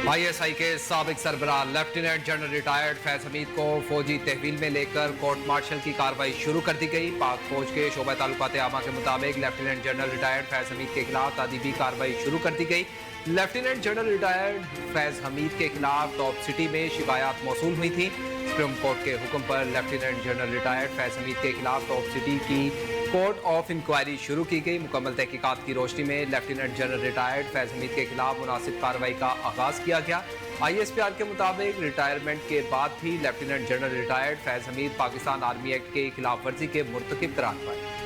ISI के साबिक सरबराह lieutenant general retired Faiz Hameed को फौजी तहवील में लेकर कोर्ट मार्शल की कार्रवाई शुरू कर दी गई। पाक फौज के शोबा ताल्लुकात आमा के मुताबिक lieutenant general retired Faiz Hamid के खिलाफ तादीबी कार्रवाई शुरू कर दी गई। Lieutenant general retired Faiz Hamid के खिलाफ टॉप सिटी में शिकायत मौसूल हुई थी। सुप्रीम कोर्ट के हुक्म पर lieutenant general retired Faiz Hamid के खिलाफ टॉप सिटी की कोर्ट ऑफ इंक्वायरी शुरू की गई। मुकम्मल तहकीकात की रोशनी में lieutenant general retired Faiz Hamid के खिलाफ मुनासिब कार्रवाई का आगाज किया गया। ISPR के मुताबिक रिटायरमेंट के बाद भी lieutenant general retired Faiz Hamid Pakistan army act के खिलाफ वर्जी के मुर्तकिब करार पाए।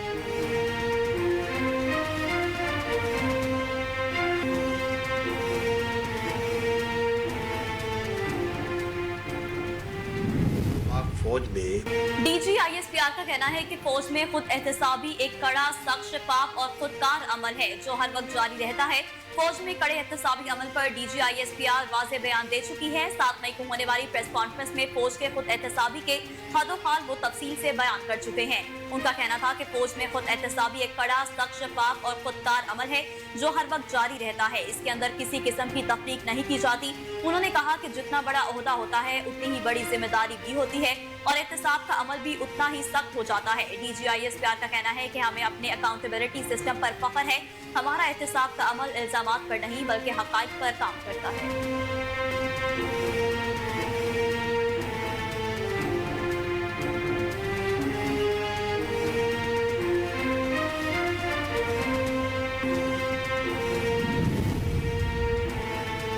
फौज में DG ISPR का कहना है कि फौज में खुद एहतसाबी एक कड़ा, सख्त, शफाफ और खुदकार अमल है जो हर वक्त जारी रहता है। फौज में कड़े एहतसाबी अमल पर DG ISPR वाज़ेह बयान दे चुकी है। 7 मई को होने वाली प्रेस कॉन्फ्रेंस में फौज के खुद एहतसाबी के हदोहाल वो तफसील से बयान कर चुके हैं। उनका कहना था कि फौज में खुद एहतसाबी एक कड़ा, सख्त, शफाफ और खुदकार अमल है जो हर वक्त जारी रहता है। इसके अंदर किसी किस्म की तफरीक नहीं की जाती। उन्होंने कहा कि जितना बड़ा ओहदा होता है उतनी ही बड़ी जिम्मेदारी भी होती है और एहतसाब का अमल भी उतना ही सख्त हो जाता है। DG ISPR का कहना है कि हमें अपने अकाउंटेबिलिटी सिस्टम पर फख्र है। हमारा एहतसाब का अमल इल्जामात पर नहीं बल्कि हक़ाइक़ पर काम करता है।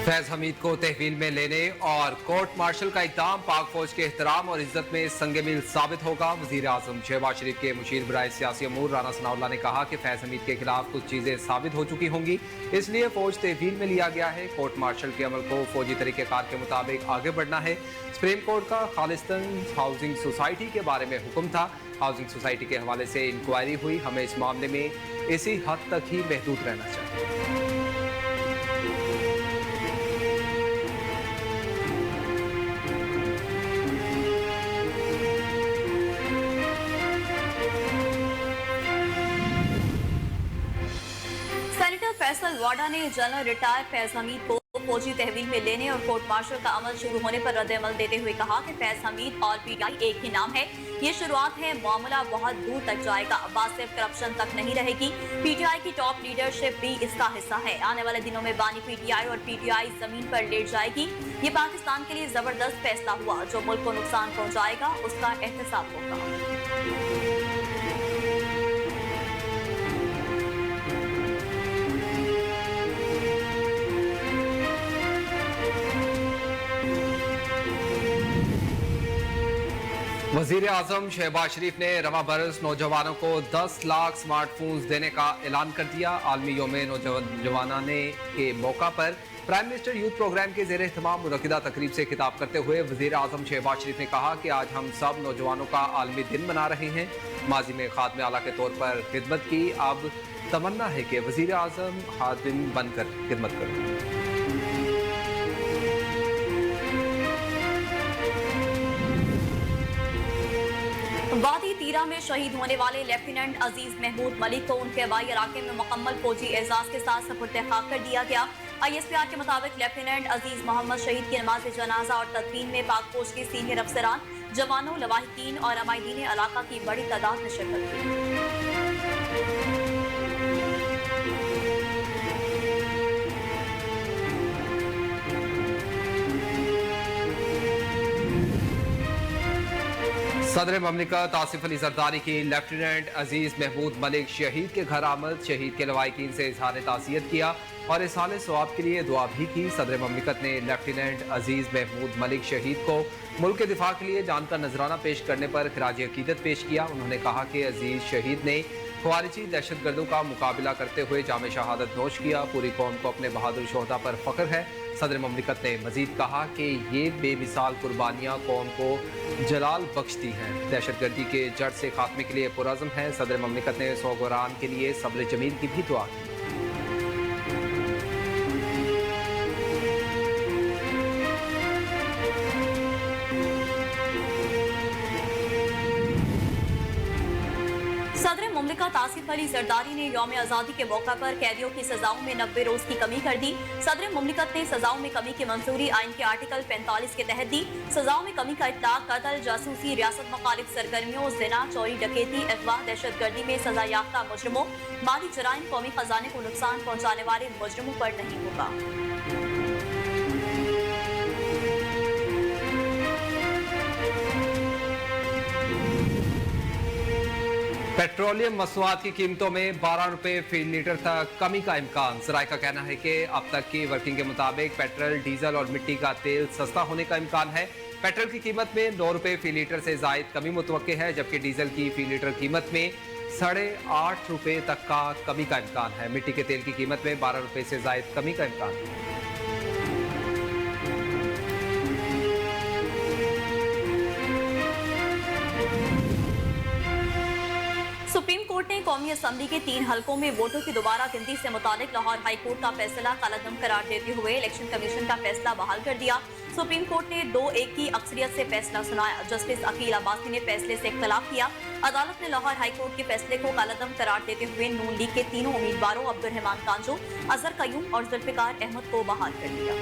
फैज हमीद को तहवील में लेने और कोर्ट मार्शल का इक़दाम पाक फौज के एहतराम और इज्जत में संग मिल साबित होगा। वज़ीर आज़म शहबाज शरीफ के मुशीर बराए सियासी अमूर राना सनाउल्लाह ने कहा कि फैज हमीद के खिलाफ कुछ चीज़ें साबित हो चुकी होंगी, इसलिए फौज तहवील में लिया गया है। कोर्ट मार्शल के अमल को फौजी तरीक़ेकार के मुताबिक आगे बढ़ना है। सुप्रीम कोर्ट का खालिस्तान हाउसिंग सोसाइटी के बारे में हुक्म था। हाउसिंग सोसाइटी के हवाले से इंक्वायरी हुई। हमें इस मामले में इसी हद तक ही महदूद रहना चाहिए। सेनेटर फैसल वाडा ने जनरल रिटायर्ड फैज हमीद को फौजी तहवील में लेने और कोर्ट मार्शल का अमल शुरू होने पर रद्द-ए-अमल देते हुए कहा कि फैज हमीद और PTI एक ही नाम है। ये शुरुआत है, मामला बहुत दूर तक जाएगा। बात सिर्फ करप्शन तक नहीं रहेगी। PTI की टॉप लीडरशिप भी इसका हिस्सा है। आने वाले दिनों में बानी PTI और PTI जमीन पर लेट जाएगी। ये पाकिस्तान के लिए जबरदस्त फैसला हुआ। जो मुल्क को नुकसान पहुँचाएगा उसका एहतसाब होगा। वज़ीर आज़म शहबाज शरीफ ने रवा बरस नौजवानों को 10 लाख स्मार्टफोन्स देने का ऐलान कर दिया। आलमी यौम नौजवानाने के मौका पर प्राइम मिनिस्टर यूथ प्रोग्राम के ज़ेर एहतमाम मुनक़िदा तकरीब से खिताब करते हुए वज़ीर आज़म शहबाज शरीफ ने कहा कि आज हम सब नौजवानों का आलमी दिन मना रहे हैं। माजी में खादम आला के तौर पर खिदमत की, अब तमन्ना है कि वज़ीर आज़म खादिम बनकर खिदमत करें। वादी तीरा में शहीद होने वाले लेफ्टिनेंट अजीज महमूद मलिक को उनके हवाई इलाके में मुकम्मल फौजी एजाज के साथ सपुर्द खाक कर दिया गया। ISPR के मुताबिक लेफ्टिनेंट अजीज मोहम्मद शहीद की नमाज जनाजा और तदफीन में पाक फौज के सीनियर अफसरान, जवानों, लवाहिकीन और अमायदीन इलाका की बड़ी तादाद में शिरकत की। सदर ममलिकत आसिफ अली जरदारी की लेफ्टिनेंट अजीज महमूद मलिक शहीद के घर आमद, शहीद के लवाहिकीन से इजहार ताज़ियत किया और इसाले सवाब के लिए दुआ भी की। सदर ममलिकत ने लेफ्टिनेंट अजीज महमूद मलिक शहीद को मुल्क के दिफा के लिए जान का नजराना पेश करने पर खिराज अकीदत पेश किया। उन्होंने कहा कि अजीज शहीद ने ख्वारिजी दहशतगर्दों का मुकाबला करते हुए जामे शहादत नोश किया। पूरी कौम को अपने बहादुर शोहदा पर फख्र है। सदर ममलिकत ने मजीद कहा कि ये बेमिसाल कुर्बानियाँ कौम को जलाल बख्शती हैं, दहशतगर्दी के जड़ से खात्मे के लिए पुरज़्म है। सदर ममलिकत ने सौगरान के लिए सब्र जमील की भी दुआ की। मुमलिकत आसिफ अली जरदारी ने यौम आज़ादी के मौका पर कैदियों की सजाओं में 90 रोज की कमी कर दी। सदर मुमलिकत ने सजाओं में कमी की मंजूरी आइन के आर्टिकल 45 के तहत दी। सजाओं में कमी का इत्लाक कत्ल, जासूसी, रियासत मुखालिफ सरगर्मियों, जिना, चोरी, डकैती, अगवा, दहशतगर्दी में सजा याफ्ता मुजरिमों, माली जराइम, कौमी खजाने को नुकसान पहुँचाने वाले मुजरिमों पर नहीं होगा। पेट्रोलियम मसनूआत की कीमतों में 12 रुपए फी लीटर तक कमी का इम्कान। सराय का कहना है कि अब तक की वर्किंग के मुताबिक पेट्रोल, डीजल और मिट्टी का तेल सस्ता होने का इम्कान है। पेट्रोल की कीमत में 9 रुपए फी लीटर से जायद कमी मुतवक्के है, जबकि डीजल की फी लीटर कीमत में 8.5 रुपए तक का कमी का इम्कान है। मिट्टी के तेल की कीमत में 12 रुपए से जायद कमी का इम्कान है। सुप्रीम कोर्ट ने कौमी असम्बली के 3 हलकों में वोटों की दोबारा गिनती से मुतालिक लाहौर हाई कोर्ट का फैसला कालादम करार देते हुए इलेक्शन कमीशन का फैसला बहाल कर दिया। सुप्रीम कोर्ट ने 2-1 की अक्सरियत से फैसला सुनाया। जस्टिस अकील अब्बासी ने फैसले से इख्तलाफ किया। अदालत ने लाहौर हाई कोर्ट के फैसले को कालादम करार देते हुए नून लीग के तीनों उम्मीदवारों अब्दुर्रहमान कांजो, अजहर कयूम और जुल्फिकार अहमद को बहाल कर दिया।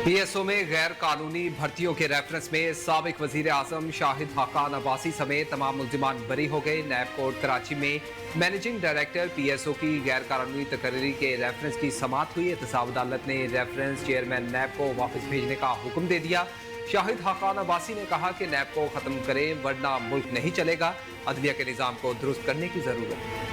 पीएसओ में गैर कानूनी भर्तियों के रेफरेंस में साबिक वजीर आजम शाहिद हकान अब्बासी समेत तमाम मुल्जिमान बरी हो गए। नैब कोर्ट कराची में मैनेजिंग डायरेक्टर पीएसओ की गैर कानूनी तकरीरी के रेफरेंस की समाअत हुई। एहतसाब अदालत ने रेफरेंस चेयरमैन नैब को वापस भेजने का हुक्म दे दिया। शाहिद हकान अब्बासी ने कहा कि नैब को खत्म करें वरना मुल्क नहीं चलेगा। अदलिया के निज़ाम को दुरुस्त करने की जरूरत है।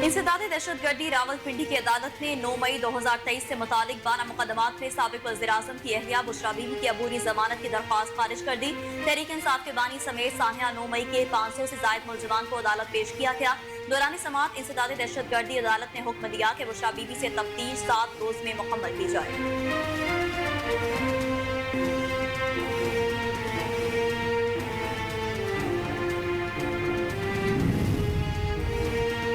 इंसदादे दहशतगर्दी रावलपिंडी की अदालत ने 9 मई 2023 से मुतालिक 12 मुकदमात में साबिक वज़ीर आज़म की अहलिया बुशरा बीबी की अबूरी जमानत की दरख्वास्त खारिज कर दी। तहरीक इंसाफ के बानी समेत सानिया 9 मई के 500 से जायद मुल्जिमान को अदालत पेश किया गया। दौरान समाअत इंसदादे दहशतगर्दी अदालत ने हुक्म दिया कि बुशरा बीबी से तफ्तीश 7 रोज में मुकम्मल की जाए।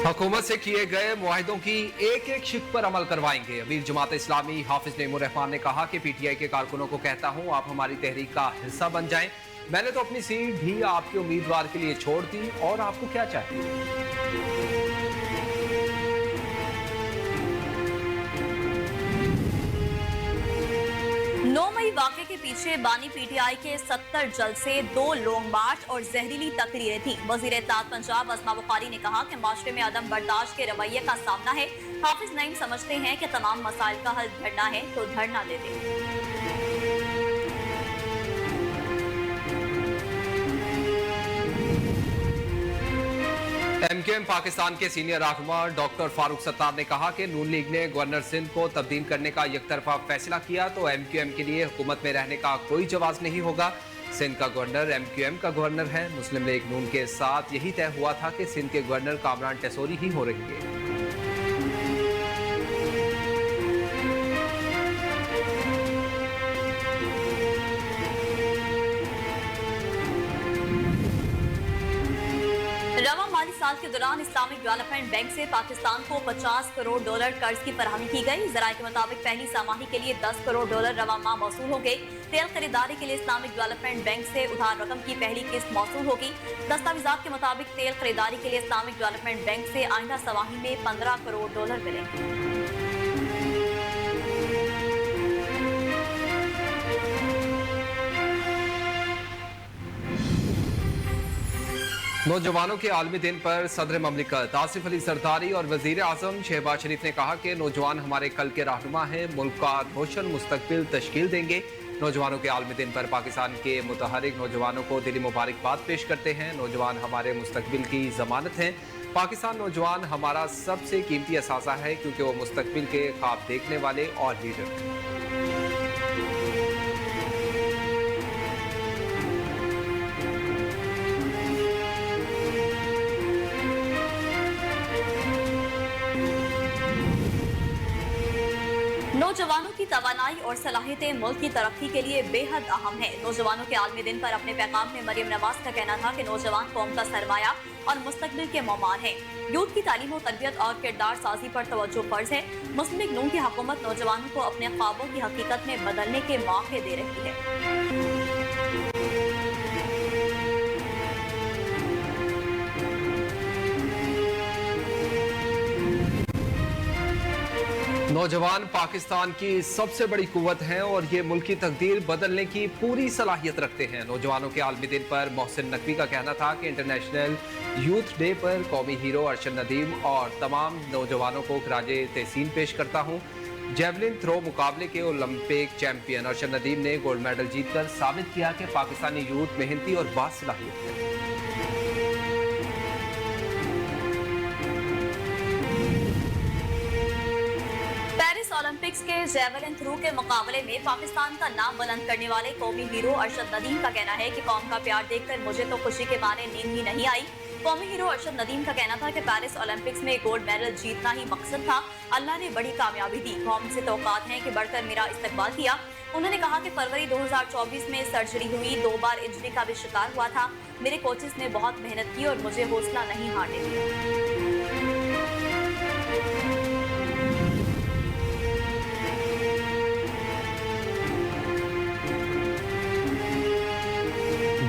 हुकूमत से किए गए मुआहिदों की एक-एक शिक पर अमल करवाएंगे। अमीर जमात इस्लामी हाफिज नईमुर रहमान ने कहा कि पीटीआई के कारकुनों को कहता हूं, आप हमारी तहरीक का हिस्सा बन जाएं। मैंने तो अपनी सीट भी आपके उम्मीदवार के लिए छोड़ दी, और आपको क्या चाहिए? 9 मई वाक़े के पीछे बानी पीटीआई के 70 जलसे, 2 लॉन्ग मार्च और जहरीली तकरीरें थी। वज़ीर इत्तेलात पंजाब अस्मा बुखारी ने कहा कि माशरे में अदम बर्दाश्त के रवैये का सामना है। हाफिज नईम समझते हैं कि तमाम मसाइल का हल धरना है तो धरना दे दें। एमक्यूएम पाकिस्तान के सीनियर रहनुमा डॉक्टर फारूक सत्तार ने कहा कि नून लीग ने गवर्नर सिंध को तब्दील करने का एकतरफा फैसला किया तो एमक्यूएम के लिए हुकूमत में रहने का कोई जवाब नहीं होगा। सिंध का गवर्नर एमक्यूएम का गवर्नर है। मुस्लिम लीग नून के साथ यही तय हुआ था कि सिंध के गवर्नर कामरान टेसोरी ही हो रहेंगे। रवा माली साल के दौरान इस्लामिक डेवलपमेंट बैंक से पाकिस्तान को $50 करोड़ कर्ज की फराहमी की गई। ज़राए के मुताबिक पहली सामाही के लिए $10 करोड़ रवा माह मौसूल हो गई। तेल खरीदारी के लिए इस्लामिक डेवलपमेंट बैंक से उधार रकम की पहली किस्त मौसूल होगी। दस्तावेजात के मुताबिक तेल खरीदारी के लिए इस्लामिक डेवलपमेंट बैंक से आइंदा सवाही में $15 करोड़ मिलेंगे। नौजवानों के आलमी दिन पर सदर ममलिकत आसिफ अली जरदारी और वजीर आजम शहबाज शरीफ ने कहा कि नौजवान हमारे कल के रहनुमा हैं, मुल्क का रोशन मुस्तकबिल तश्कील देंगे। नौजवानों के आलमी दिन पर पाकिस्तान के मुतहरिक नौजवानों को दिली मुबारकबाद पेश करते हैं। नौजवान हमारे मुस्तकबिल की जमानत हैं। पाकिस्तान नौजवान हमारा सबसे कीमती असासा है, क्योंकि वो मुस्तकबिल के ख्वाब देखने वाले और लीडर हैं। नौजवानों की तवानाई और सलाहियतें मुल्क की तरक्की के लिए बेहद अहम है। नौजवानों के आलमी दिन पर अपने पैगाम में मरियम नवाज का कहना था कि नौजवान कौम का सरमाया और मुस्तकबिल के मौमान है। यूथ की तालीम और तरबियत और किरदार साजी पर तवज्जो फर्ज है। मुस्लिम लीग नून की हुकूमत नौजवानों को अपने ख्वाबों की हकीकत में बदलने के मौके दे रही है। नौजवान पाकिस्तान की सबसे बड़ी कुव्वत हैं और ये मुल्क की तकदीर बदलने की पूरी सलाहियत रखते हैं। नौजवानों के आलमी दिन पर मोहसिन नकवी का कहना था कि इंटरनेशनल यूथ डे पर कौमी हीरो अरशद नदीम और तमाम नौजवानों को खराजे तहसीन पेश करता हूँ। जेवलिन थ्रो मुकाबले के ओलंपिक चैंपियन अरशद नदीम ने गोल्ड मेडल जीतकर साबित किया कि पाकिस्तानी यूथ मेहनती और बासलाहियत है। पेरिस ओलंपिक्स के जेवलिन थ्रो के मुकाबले में पाकिस्तान का नाम बुलंद करने वाले कौमी हीरो अरशद नदीम का कहना है कि कौम का प्यार देखकर मुझे तो खुशी के मारे नींद ही नहीं आई। कौमी हीरो अरशद नदीम का कहना था कि पेरिस ओलंपिक्स में गोल्ड मेडल जीतना ही मकसद था। अल्लाह ने बड़ी कामयाबी दी। कौम से तौकात हैं कि बढ़कर मेरा इस्तकबाल किया। उन्होंने कहा कि फरवरी 2024 में सर्जरी हुई, 2 बार इंजरी का भी शिकार हुआ था। मेरे कोचेस ने बहुत मेहनत की और मुझे हौसला नहीं हारने दिया।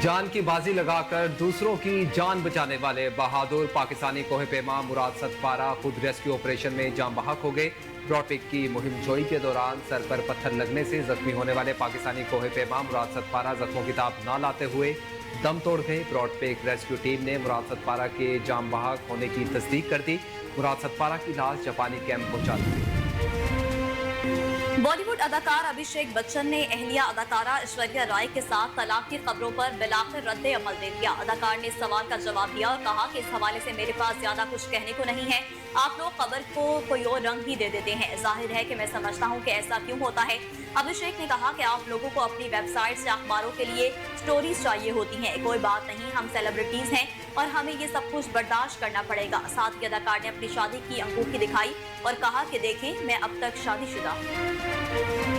जान की बाजी लगाकर दूसरों की जान बचाने वाले बहादुर पाकिस्तानी कोहे पैमा मुराद सतपारा खुद रेस्क्यू ऑपरेशन में जान बहक हो गए। ब्रॉडपिक की मुहिम जोई के दौरान सर पर पत्थर लगने से जख्मी होने वाले पाकिस्तानी कोहे पैमा मुराद सतपारा जख्मों की ताब न लाते हुए दम तोड़ गए। ब्रॉडपिक रेस्क्यू टीम ने मुराद सतपारा के जान बहक होने की तस्दीक कर दी। मुराद सतपारा की लाश जापानी कैंप पहुंचा दी। बॉलीवुड अदाकार अभिषेक बच्चन ने अहलिया अदाकारा ऐश्वर्या राय के साथ तलाक की खबरों पर बिलाकर रद्द अमल दे दिया। अदाकार ने इस सवाल का जवाब दिया और कहा कि इस हवाले से मेरे पास ज्यादा कुछ कहने को नहीं है। आप लोग खबर को कोई और रंग ही दे देते हैं। जाहिर है कि मैं समझता हूं कि ऐसा क्यों होता है। अभिषेक ने कहा कि आप लोगों को अपनी वेबसाइट से अखबारों के लिए स्टोरीज चाहिए होती हैं। कोई बात नहीं, हम सेलिब्रिटीज हैं और हमें ये सब कुछ बर्दाश्त करना पड़ेगा। साथ ही अदाकार ने अपनी शादी की अंगूठी दिखाई और कहा कि देखें, मैं अब तक शादीशुदा हूं।